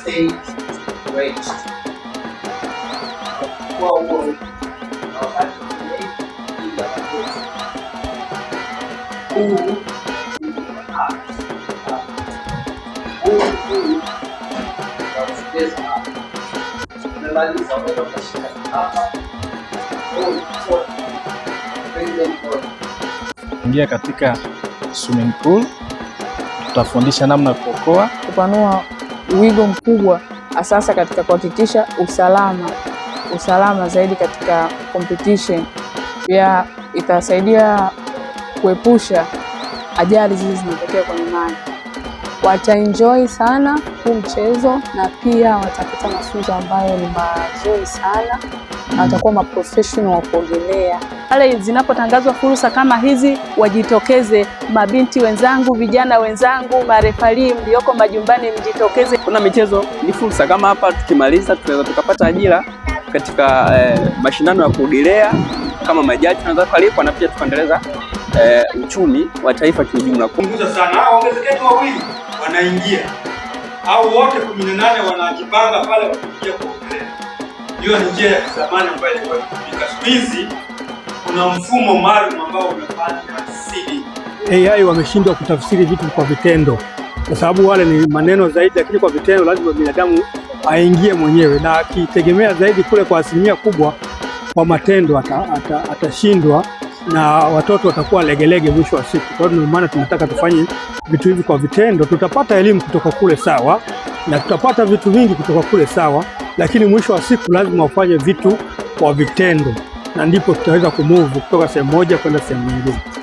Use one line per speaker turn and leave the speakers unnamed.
stage reached. Kwa huo na wakati tumepiga magoti. Huu
ingia katika swimming pool, tutafundisha namna ya kuokoa,
kupanua wigo mkubwa hasa katika kuhakikisha usalama zaidi katika competition. Pia itasaidia kuepusha ajali zile zinatokea kwenye maji. Wataenjoy sana huu mchezo na pia watapata mafunzo ambayo ni mazuri sana na watakuwa maprofessional wa kuogelea.
Pale zinapotangazwa fursa kama hizi, wajitokeze. Mabinti wenzangu, vijana wenzangu, marefali mlioko majumbani, mjitokeze.
Kuna michezo ni fursa, kama hapa tukimaliza tunaweza tukapata ajira katika mashindano ya kuogelea kama majaji, tunaweza kulipwa na pia tukaendeleza uchumi wa taifa kiujumla.
Punguza sana, hao ongezekeni wawili wanaingia au wote 18 wanajipanga pale wakiingia kuogelea. Hiyo ni njia ya zamani ambayo ilikuwa inatumika. Siku hizi kuna mfumo maalum ambao unafanya asili.
AI wameshindwa kutafsiri vitu kwa vitendo, kwa sababu wale ni maneno zaidi, lakini kwa vitendo lazima binadamu aingie mwenyewe, na akitegemea zaidi kule kwa asilimia kubwa kwa matendo atashindwa na watoto watakuwa legelege mwisho wa siku. Kwa hiyo ndio maana tunataka tufanye vitu hivi kwa vitendo. Tutapata elimu kutoka kule sawa, na tutapata vitu vingi kutoka kule sawa, lakini mwisho wa siku lazima ufanye vitu kwa vitendo, na ndipo tutaweza kumove kutoka sehemu moja kwenda sehemu nyingine.